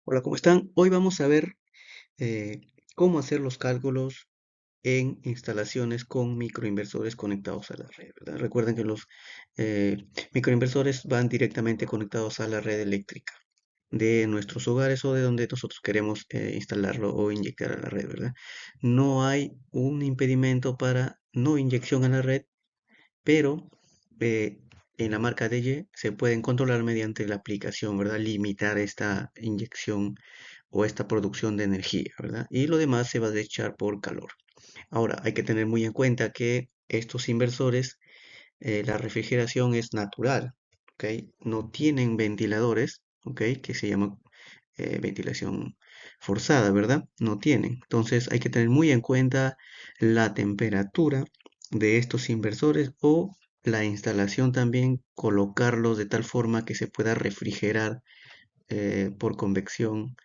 Hola, ¿cómo están? Hoy vamos a ver eh, cómo hacer los cálculos en instalaciones con microinversores conectados a la red, ¿verdad? Recuerden que los eh, microinversores van directamente conectados a la red eléctrica de nuestros hogares o de donde nosotros queremos instalarlo o inyectar a la red, ¿verdad? No hay un impedimento para no inyección a la red, pero eh, en la marca DY se pueden controlar mediante la aplicación, ¿verdad? Limitar esta inyección o esta producción de energía, ¿verdad? Y lo demás se va a desechar por calor. Ahora, hay que tener muy en cuenta que estos inversores, la refrigeración es natural, ¿ok? No tienen ventiladores, ¿ok? Que se llama ventilación forzada, ¿verdad? No tienen. Entonces hay que tener muy en cuenta la temperatura de estos inversores o la instalación también, colocarlos de tal forma que se pueda refrigerar por convección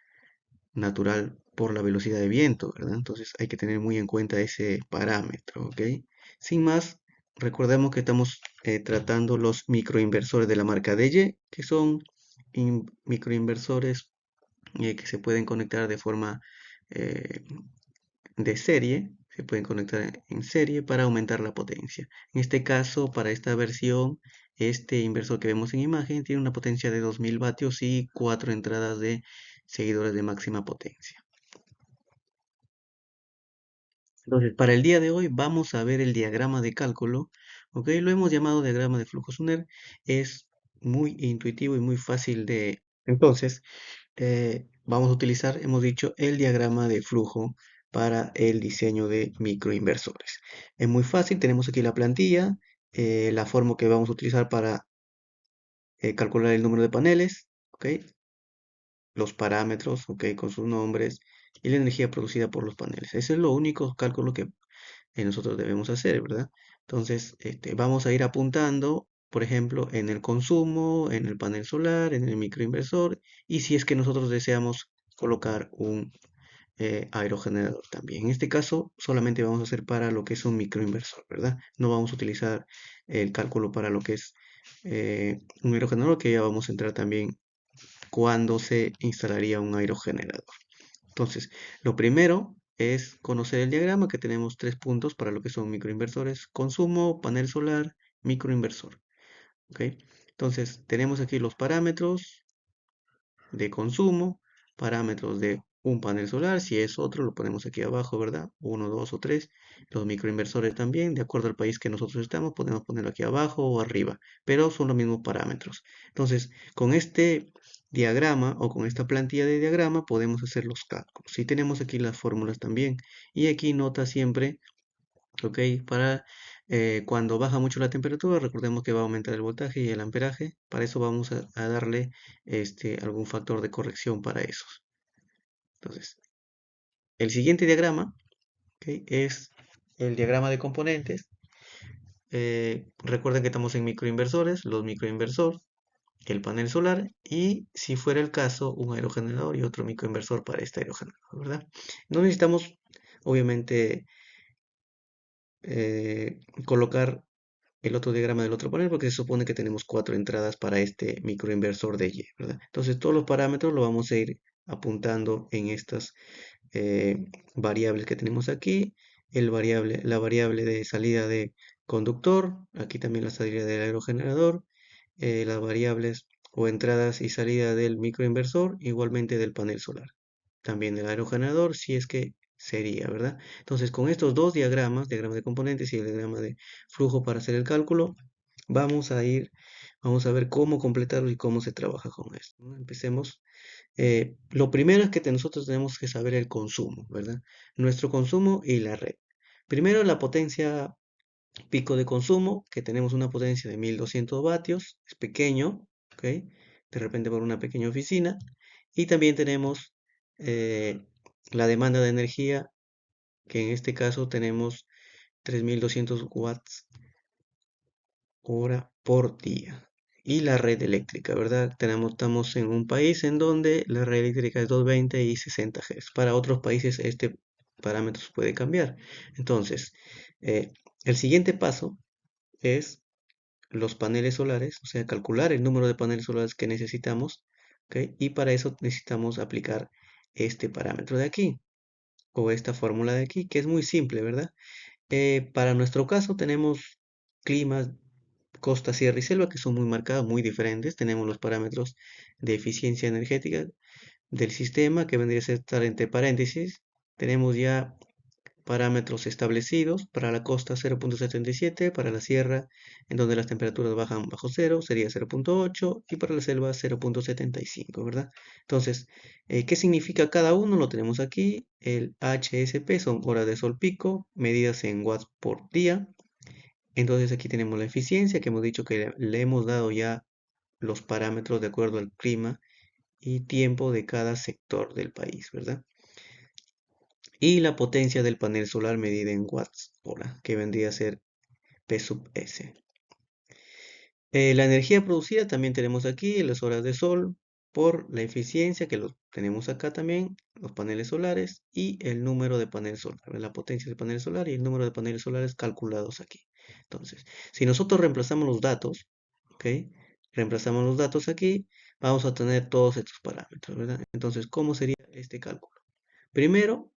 natural por la velocidad de viento, ¿verdad? Entonces hay que tener muy en cuenta ese parámetro, ¿ok? Sin más, recordemos que estamos tratando los microinversores de la marca DY, que son microinversores que se pueden conectar de forma eh, de serie, se pueden conectar en serie para aumentar la potencia. En este caso, para esta versión, este inversor que vemos en imagen tiene una potencia de 2000 vatios y 4 entradas de seguidores de máxima potencia. Entonces, para el día de hoy vamos a ver el diagrama de cálculo, ¿ok? Lo hemos llamado diagrama de flujo Sunner, es muy intuitivo y muy fácil de... Entonces, vamos a utilizar, hemos dicho, el diagrama de flujo para el diseño de microinversores. Es muy fácil, tenemos aquí la plantilla, la forma que vamos a utilizar para calcular el número de paneles, ¿ok? Los parámetros, ¿ok? Con sus nombres y la energía producida por los paneles. Ese es lo único cálculo que nosotros debemos hacer, ¿verdad? Entonces, vamos a ir apuntando, por ejemplo, en el consumo, en el panel solar, en el microinversor, y si es que nosotros deseamos colocar un aerogenerador también. En este caso, solamente vamos a hacer para lo que es un microinversor, ¿verdad? No vamos a utilizar el cálculo para lo que es un aerogenerador, que ya vamos a entrar también cuando se instalaría un aerogenerador. Entonces, lo primero es conocer el diagrama, que tenemos tres puntos para lo que son microinversores: consumo, panel solar, microinversor. ¿Ok? Entonces, tenemos aquí los parámetros de consumo, parámetros de un panel solar, si es otro lo ponemos aquí abajo, ¿verdad? Uno, dos o tres. Los microinversores también, de acuerdo al país que nosotros estamos, podemos ponerlo aquí abajo o arriba, pero son los mismos parámetros. Entonces, con este diagrama o con esta plantilla de diagrama podemos hacer los cálculos. Y tenemos aquí las fórmulas también. Y aquí nota siempre, ¿ok? Para cuando baja mucho la temperatura, recordemos que va a aumentar el voltaje y el amperaje. Para eso vamos a darle algún factor de corrección para esos. Entonces, el siguiente diagrama, ¿ok? Es el diagrama de componentes. Recuerden que estamos en microinversores, los microinversores, el panel solar y, si fuera el caso, un aerogenerador y otro microinversor para este aerogenerador, ¿verdad? No necesitamos, obviamente, colocar el otro diagrama del otro panel, porque se supone que tenemos cuatro entradas para este microinversor de Y, ¿verdad? Entonces todos los parámetros lo vamos a ir apuntando en estas variables que tenemos aquí. La variable de salida de conductor, aquí también la salida del aerogenerador, las variables o entradas y salida del microinversor, igualmente del panel solar, también del aerogenerador, si es que sería, ¿verdad? Entonces, con estos dos diagramas, diagrama de componentes y el diagrama de flujo para hacer el cálculo, vamos a ir, vamos a ver cómo completarlo y cómo se trabaja con esto, ¿no? Empecemos. Lo primero es que nosotros tenemos que saber el consumo, ¿verdad? Nuestro consumo y la red. Primero, la potencia pico de consumo, que tenemos una potencia de 1200 vatios, es pequeño, ¿ok? De repente por una pequeña oficina. Y también tenemos eh, la demanda de energía, que en este caso tenemos 3200 watts hora por día. Y la red eléctrica, ¿verdad? Estamos en un país en donde la red eléctrica es 220 y 60 Hz. Para otros países este parámetro se puede cambiar. Entonces, el siguiente paso es los paneles solares, o sea, calcular el número de paneles solares que necesitamos ¿ok? Y para eso necesitamos aplicar este parámetro de aquí, o esta fórmula de aquí, que es muy simple, ¿verdad? Para nuestro caso tenemos climas, costa, sierra y selva, que son muy marcados, muy diferentes. Tenemos los parámetros de eficiencia energética del sistema, que vendría a ser estar entre paréntesis. Tenemos ya parámetros establecidos para la costa 0.77, para la sierra, en donde las temperaturas bajan bajo cero, sería 0.8, y para la selva 0.75, ¿verdad? Entonces, ¿qué significa cada uno? Lo tenemos aquí. El HSP son horas de sol pico, medidas en watts por día. Entonces aquí tenemos la eficiencia, que hemos dicho que le hemos dado ya los parámetros de acuerdo al clima y tiempo de cada sector del país, ¿verdad? Y la potencia del panel solar medida en watts hora, que vendría a ser P sub S. La energía producida también tenemos aquí, las horas de sol, por la eficiencia, que lo tenemos acá también, los paneles solares, y el número de paneles solares, la potencia del panel solar y el número de paneles solares calculados aquí. Entonces, si nosotros reemplazamos los datos, ¿ok? Reemplazamos los datos aquí, vamos a tener todos estos parámetros, ¿verdad? Entonces, ¿cómo sería este cálculo? Primero,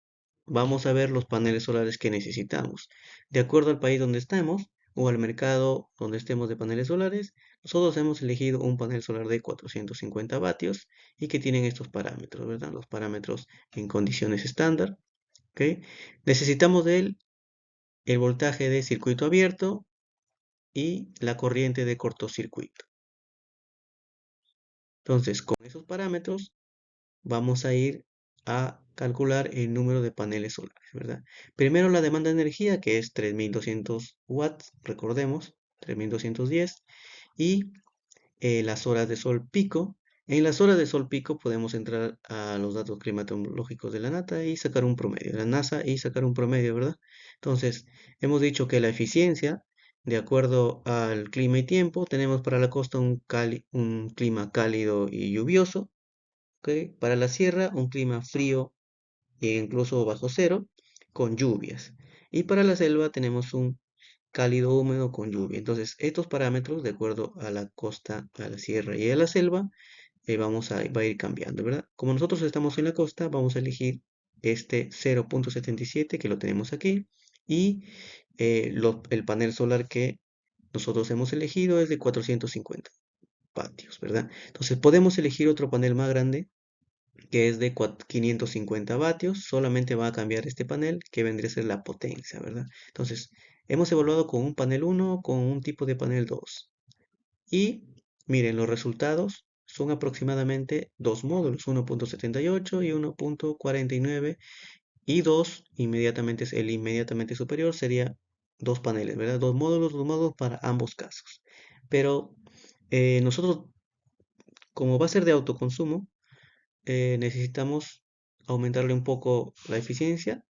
vamos a ver los paneles solares que necesitamos. De acuerdo al país donde estemos o al mercado donde estemos de paneles solares, nosotros hemos elegido un panel solar de 450 vatios y que tienen estos parámetros, ¿verdad? Los parámetros en condiciones estándar, ¿ok? Necesitamos de él el voltaje de circuito abierto y la corriente de cortocircuito. Entonces, con esos parámetros vamos a ir a calcular el número de paneles solares, ¿verdad? Primero la demanda de energía, que es 3200 watts, recordemos, 3210, y las horas de sol pico. En las horas de sol pico podemos entrar a los datos climatológicos de la NASA y sacar un promedio, ¿verdad? Entonces, hemos dicho que la eficiencia, de acuerdo al clima y tiempo, tenemos para la costa un clima cálido y lluvioso, ¿ok? Para la sierra, un clima frío e incluso bajo cero, con lluvias. Y para la selva tenemos un cálido húmedo con lluvia. Entonces, estos parámetros, de acuerdo a la costa, a la sierra y a la selva, va a ir cambiando, ¿verdad? Como nosotros estamos en la costa, vamos a elegir este 0.77 que lo tenemos aquí. Y el panel solar que nosotros hemos elegido es de 450 vatios, ¿verdad? Entonces, podemos elegir otro panel más grande que es de 550 vatios, solamente va a cambiar este panel que vendría a ser la potencia, ¿verdad? Entonces, hemos evaluado con un panel 1, con un tipo de panel 2. Y miren, los resultados son aproximadamente dos módulos, 1.78 y 1.49, y dos, inmediatamente, el inmediatamente superior sería dos paneles, ¿verdad? Dos módulos para ambos casos. Pero nosotros, como va a ser de autoconsumo, necesitamos aumentarle un poco la eficiencia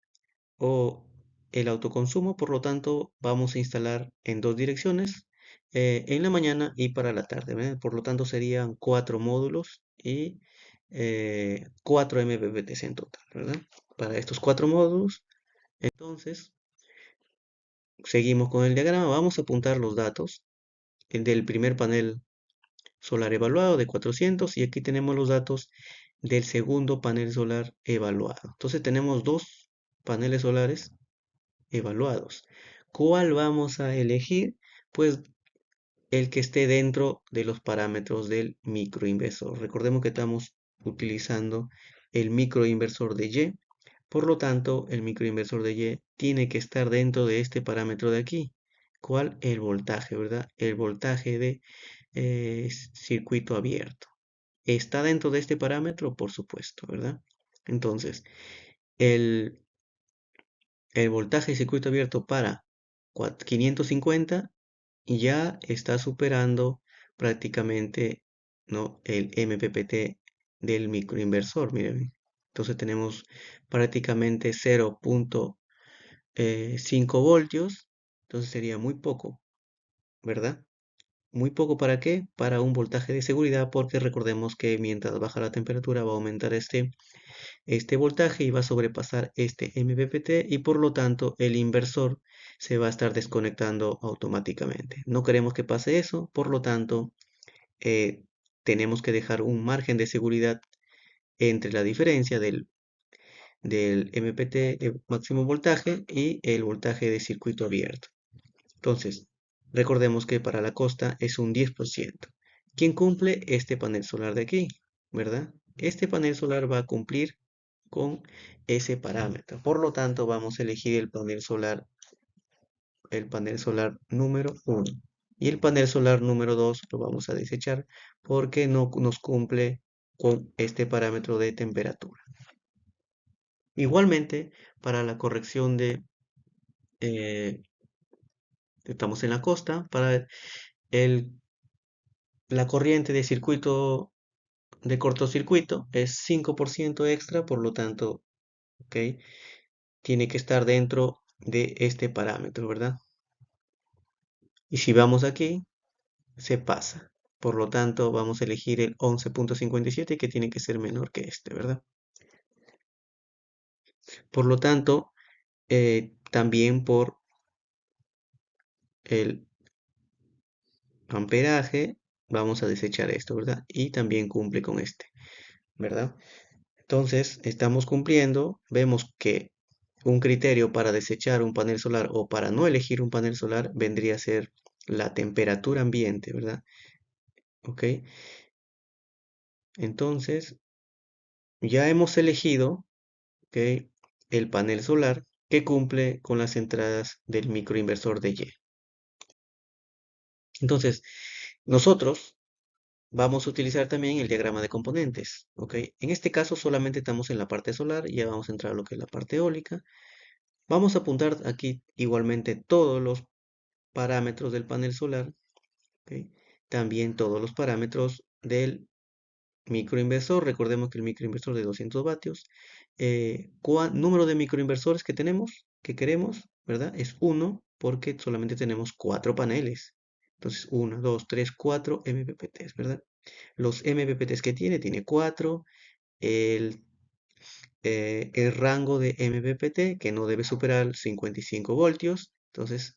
o el autoconsumo, por lo tanto vamos a instalar en dos direcciones, en la mañana y para la tarde, ¿verdad? Por lo tanto serían cuatro módulos y 4 MPPT en total, ¿verdad? Para estos cuatro módulos, entonces seguimos con el diagrama, vamos a apuntar los datos del primer panel solar evaluado de 400, y aquí tenemos los datos del segundo panel solar evaluado. Entonces tenemos dos paneles solares evaluados. ¿Cuál vamos a elegir? Pues el que esté dentro de los parámetros del microinversor. Recordemos que estamos utilizando el microinversor de Y. Por lo tanto, el microinversor de Y tiene que estar dentro de este parámetro de aquí. ¿Cuál? El voltaje, ¿verdad? El voltaje de circuito abierto. ¿Está dentro de este parámetro? Por supuesto, ¿verdad? Entonces, el, el voltaje de circuito abierto para 550 ya está superando prácticamente, ¿no?, el MPPT del microinversor, miren. Entonces tenemos prácticamente 0.5 voltios, entonces sería muy poco, ¿verdad? Muy poco, ¿para qué? Para un voltaje de seguridad, porque recordemos que mientras baja la temperatura va a aumentar este voltaje y va a sobrepasar este MPPT, y por lo tanto el inversor se va a estar desconectando automáticamente. No queremos que pase eso, por lo tanto tenemos que dejar un margen de seguridad entre la diferencia del MPT de máximo voltaje y el voltaje de circuito abierto. Entonces, recordemos que para la costa es un 10%. ¿Quién cumple? Este panel solar de aquí, ¿verdad? Este panel solar va a cumplir con ese parámetro. Por lo tanto, vamos a elegir el panel solar número 1. Y el panel solar número 2 lo vamos a desechar porque no nos cumple con este parámetro de temperatura. Igualmente, para la corrección eh, estamos en la costa, para el, la corriente de circuito de cortocircuito es 5% extra, por lo tanto, ¿ok? Tiene que estar dentro de este parámetro, ¿verdad? Y si vamos aquí, se pasa. Por lo tanto, vamos a elegir el 11.57 que tiene que ser menor que este, ¿verdad? Por lo tanto, también por el amperaje, vamos a desechar esto, ¿verdad? Y también cumple con este, ¿verdad? Entonces, estamos cumpliendo, vemos que un criterio para desechar un panel solar o para no elegir un panel solar vendría a ser la temperatura ambiente, ¿verdad? ¿Ok? Entonces, ya hemos elegido, ¿ok?, el panel solar que cumple con las entradas del microinversor de Y. Entonces, nosotros vamos a utilizar también el diagrama de componentes, ¿ok? En este caso solamente estamos en la parte solar, ya vamos a entrar a lo que es la parte eólica. Vamos a apuntar aquí igualmente todos los parámetros del panel solar, ¿ok? También todos los parámetros del microinversor. Recordemos que el microinversor de 200 vatios. Número de microinversores que tenemos, que queremos, ¿verdad? Es 1 porque solamente tenemos 4 paneles. Entonces, 1, 2, 3, 4 MPPTs, ¿verdad? Los MPPTs que tiene 4. El, el rango de MPPT que no debe superar 55 voltios. Entonces,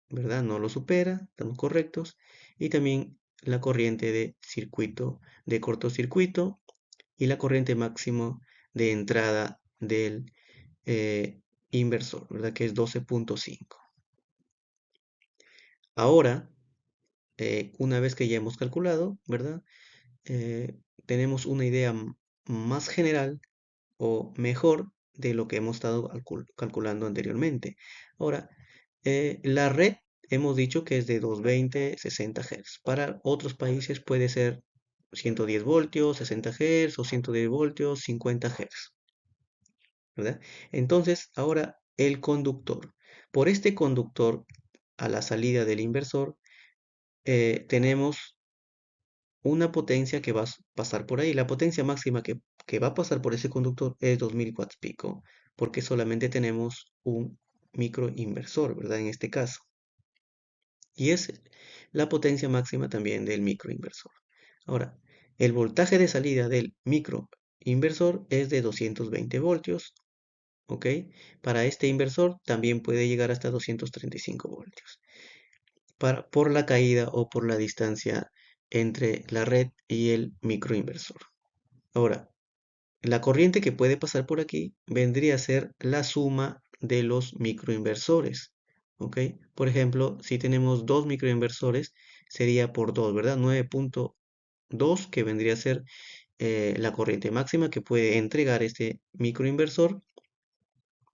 ¿verdad? No lo supera, estamos correctos. Y también la corriente de circuito, de cortocircuito y la corriente máximo de entrada del inversor, ¿verdad? Que es 12.5. Ahora, una vez que ya hemos calculado, ¿verdad? Eh, tenemos una idea más general o mejor de lo que hemos estado calculando anteriormente. Ahora, la red hemos dicho que es de 220, 60 Hz. Para otros países puede ser 110 voltios, 60 Hz o 110 voltios, 50 Hz, ¿verdad? Entonces, ahora el conductor. Por este conductor, a la salida del inversor, tenemos una potencia que va a pasar por ahí. La potencia máxima que va a pasar por ese conductor es 2000 watts pico, porque solamente tenemos un microinversor, ¿verdad? En este caso. Y es la potencia máxima también del microinversor. Ahora, el voltaje de salida del microinversor es de 220 voltios, ¿ok? Para este inversor también puede llegar hasta 235 voltios. Por la caída o por la distancia entre la red y el microinversor. Ahora, la corriente que puede pasar por aquí vendría a ser la suma de los microinversores. ¿Ok? Por ejemplo, si tenemos dos microinversores, sería por 2, ¿verdad? 9.2 que vendría a ser la corriente máxima que puede entregar este microinversor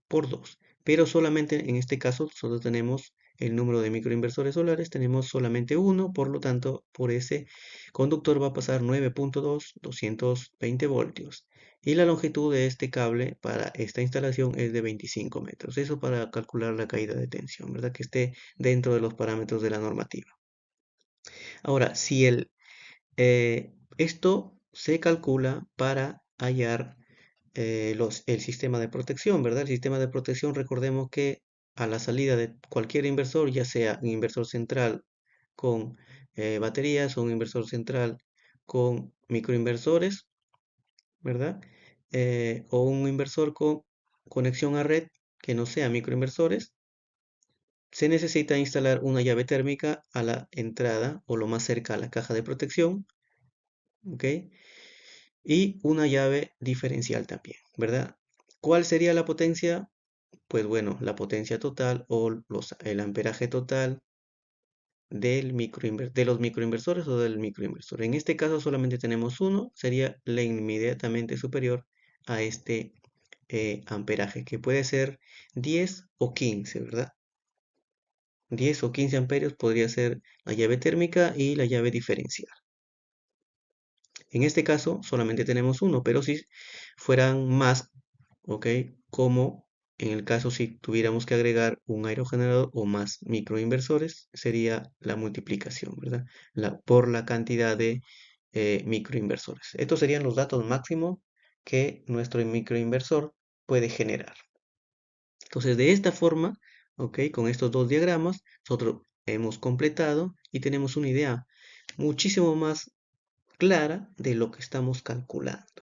por 2. Pero solamente en este caso solo tenemos el número de microinversores solares, tenemos solamente uno, por lo tanto, por ese conductor va a pasar 9.2, 220 voltios. Y la longitud de este cable para esta instalación es de 25 metros. Eso para calcular la caída de tensión, ¿verdad? Que esté dentro de los parámetros de la normativa. Ahora, si esto se calcula para hallar el sistema de protección, ¿verdad? El sistema de protección, recordemos que a la salida de cualquier inversor, ya sea un inversor central con baterías o un inversor central con microinversores, ¿verdad? O un inversor con conexión a red que no sea microinversores, se necesita instalar una llave térmica a la entrada o lo más cerca a la caja de protección ¿ok? Y una llave diferencial también, ¿verdad? ¿Cuál sería la potencia? Pues bueno, la potencia total o el amperaje total de los microinversores o del microinversor. En este caso solamente tenemos uno, sería la inmediatamente superior a este amperaje, que puede ser 10 o 15, ¿verdad? 10 o 15 amperios podría ser la llave térmica y la llave diferencial. En este caso solamente tenemos uno, pero si fueran más, ¿ok? Como en el caso si tuviéramos que agregar un aerogenerador o más microinversores, sería la multiplicación, ¿verdad? Por la cantidad de microinversores. Estos serían los datos máximos que nuestro microinversor puede generar. Entonces, de esta forma, ¿ok? Con estos dos diagramas, nosotros hemos completado y tenemos una idea muchísimo más clara de lo que estamos calculando.